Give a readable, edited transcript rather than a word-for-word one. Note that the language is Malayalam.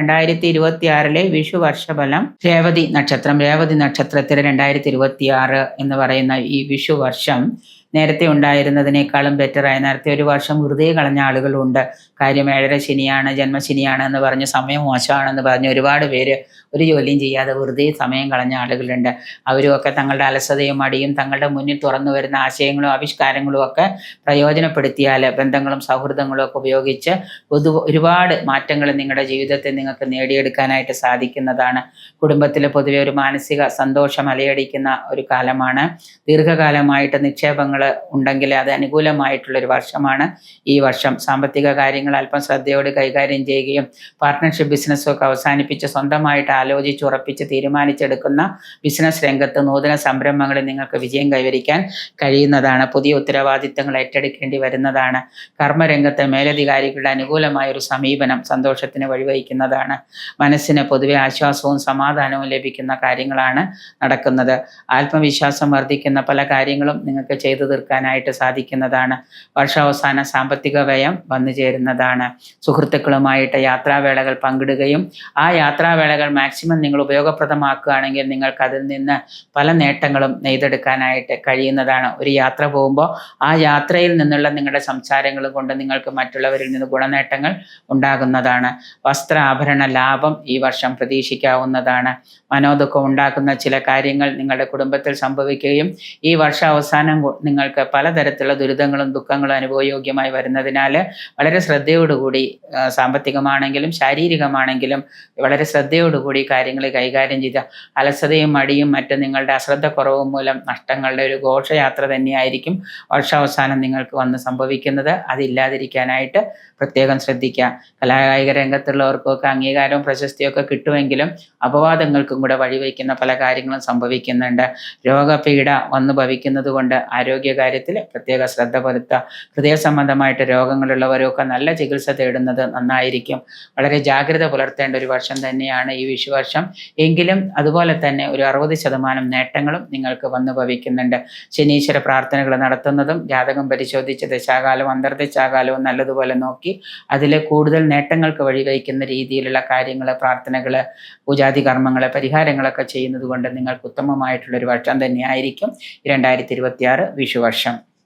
2026 വിഷു വർഷഫലം രേവതി നക്ഷത്രത്തിലെ 2026 എന്ന് പറയുന്ന ഈ വിഷു വർഷം നേരത്തെ ഉണ്ടായിരുന്നതിനേക്കാളും ബെറ്ററായി. നേരത്തെ ഒരു വർഷം വെറുതെ കളഞ്ഞ ആളുകളുണ്ട്. കാര്യം 7.5 ശനിയാണ്, ജന്മശനിയാണ് എന്ന് പറഞ്ഞ് സമയം മോശമാണെന്ന് പറഞ്ഞ് ഒരുപാട് പേര് ഒരു ജോലിയും ചെയ്യാതെ വെറുതെ സമയം കളഞ്ഞ ആളുകളുണ്ട്. അവരുമൊക്കെ തങ്ങളുടെ അലസതയും മടിയും തങ്ങളുടെ മുന്നിൽ തുറന്നു വരുന്ന ആശയങ്ങളും ആവിഷ്കാരങ്ങളും ഒക്കെ പ്രയോജനപ്പെടുത്തിയാൽ ബന്ധങ്ങളും സൗഹൃദങ്ങളും ഒക്കെ ഉപയോഗിച്ച് ഒരുപാട് മാറ്റങ്ങൾ നിങ്ങളുടെ ജീവിതത്തിൽ നിങ്ങൾക്ക് നേടിയെടുക്കാനായിട്ട് സാധിക്കുന്നതാണ്. കുടുംബത്തിൽ പൊതുവെ ഒരു മാനസിക സന്തോഷം അലയടിക്കുന്ന ഒരു കാലമാണ്. ദീർഘകാലമായിട്ട് നിക്ഷേപങ്ങൾ ഉണ്ടെങ്കിൽ അത് അനുകൂലമായിട്ടുള്ളൊരു വർഷമാണ് ഈ വർഷം. സാമ്പത്തിക കാര്യങ്ങൾ അല്പം ശ്രദ്ധയോടെ കൈകാര്യം ചെയ്യുകയും പാർട്ട്ണർഷിപ്പ് ബിസിനസ്സൊക്കെ അവസാനിപ്പിച്ച് സ്വന്തമായിട്ട് ആലോചിച്ച് ഉറപ്പിച്ച് തീരുമാനിച്ചെടുക്കുന്ന ബിസിനസ് രംഗത്ത് നൂതന സംരംഭങ്ങളിൽ നിങ്ങൾക്ക് വിജയം കൈവരിക്കാൻ കഴിയുന്നതാണ്. പുതിയ ഉത്തരവാദിത്തങ്ങൾ ഏറ്റെടുക്കേണ്ടി വരുന്നതാണ്. കർമ്മരംഗത്തെ മേലധികാരികളുടെ അനുകൂലമായ ഒരു സമീപനം സന്തോഷത്തിന് വഴിവഹിക്കുന്നതാണ്. മനസ്സിന് പൊതുവെ ആശ്വാസവും സമാധാനവും ലഭിക്കുന്ന കാര്യങ്ങളാണ് നടക്കുന്നത്. ആത്മവിശ്വാസം വർദ്ധിക്കുന്ന പല കാര്യങ്ങളും നിങ്ങൾക്ക് ചെയ്തു തീർക്കാനായിട്ട് സാധിക്കുന്നതാണ്. വർഷാവസാന സാമ്പത്തിക വ്യയം വന്നു ചേരുന്നതാണ്. സുഹൃത്തുക്കളുമായിട്ട് യാത്രാവേളകൾ പങ്കിടുകയും ആ യാത്രാവേളകൾ മാക്സിമം നിങ്ങൾ ഉപയോഗപ്രദമാക്കുകയാണെങ്കിൽ നിങ്ങൾക്ക് അതിൽ നിന്ന് പല നേട്ടങ്ങളും നെയ്തെടുക്കാനായിട്ട് കഴിയുന്നതാണ്. ഒരു യാത്ര പോകുമ്പോൾ ആ യാത്രയിൽ നിന്നുള്ള നിങ്ങളുടെ സംസാരങ്ങൾ കൊണ്ട് നിങ്ങൾക്ക് മറ്റുള്ളവരിൽ നിന്ന് ഗുണനേട്ടങ്ങൾ ഉണ്ടാകുന്നതാണ്. വസ്ത്ര ആഭരണ ലാഭം ഈ വർഷം പ്രതീക്ഷിക്കാവുന്നതാണ്. മനോദുഃഖം ഉണ്ടാക്കുന്ന ചില കാര്യങ്ങൾ നിങ്ങളുടെ കുടുംബത്തിൽ സംഭവിക്കുകയും ഈ വർഷാവസാനം നിങ്ങൾക്ക് പലതരത്തിലുള്ള ദുരിതങ്ങളും ദുഃഖങ്ങളും അനുഭവയോഗ്യമായി വരുന്നതിനാൽ വളരെ ശ്രദ്ധയോടുകൂടി സാമ്പത്തികമാണെങ്കിലും ശാരീരികമാണെങ്കിലും വളരെ ശ്രദ്ധയോടുകൂടി കാര്യങ്ങൾ കൈകാര്യം ചെയ്ത അലസതയും മടിയും മറ്റ് നിങ്ങളുടെ അശ്രദ്ധക്കുറവും മൂലം നഷ്ടങ്ങളുടെ ഒരു ഘോഷയാത്ര തന്നെയായിരിക്കും വർഷാവസാനം നിങ്ങൾക്ക് വന്ന് സംഭവിക്കുന്നത്. അതില്ലാതിരിക്കാനായിട്ട് പ്രത്യേകം ശ്രദ്ധിക്കുക. കലാകായിക രംഗത്തുള്ളവർക്കൊക്കെ അംഗീകാരവും പ്രശസ്തിയൊക്കെ കിട്ടുമെങ്കിലും അപവാദങ്ങൾക്കും കൂടെ വഴിവെക്കുന്ന പല കാര്യങ്ങളും സംഭവിക്കുന്നുണ്ട്. രോഗപീഠ വന്നു ഭവിക്കുന്നത് കൊണ്ട് ആരോഗ്യകാര്യത്തിൽ പ്രത്യേക ശ്രദ്ധ പുലർത്തുക. ഹൃദയ സംബന്ധമായിട്ട് രോഗങ്ങളുള്ളവരൊക്കെ നല്ല ചികിത്സ തേടുന്നത് നന്നായിരിക്കും. വളരെ ജാഗ്രത പുലർത്തേണ്ട ഒരു വർഷം തന്നെയാണ് ഈ വിഷുവർഷം. എങ്കിലും അതുപോലെ തന്നെ ഒരു 60% നേട്ടങ്ങളും നിങ്ങൾക്ക് വന്നു ഭവിക്കുന്നുണ്ട്. ശനീശ്വര പ്രാർത്ഥനകൾ നടത്തുന്നതും ജാതകം പരിശോധിച്ച് ദശാകാലവും അന്തർദശാകാലവും നല്ലതുപോലെ നോക്കി അതിൽ കൂടുതൽ നേട്ടങ്ങൾക്ക് വഴിവഹിക്കുന്ന രീതിയിലുള്ള കാര്യങ്ങൾ, പ്രാർത്ഥനകൾ, പൂജാതി കർമ്മങ്ങൾ, പരിഹാരങ്ങളൊക്കെ ചെയ്യുന്നത് കൊണ്ട് നിങ്ങൾക്ക് ഉത്തമമായിട്ടുള്ളൊരു വർഷം തന്നെയായിരിക്കും 2026 വിഷുവർഷം.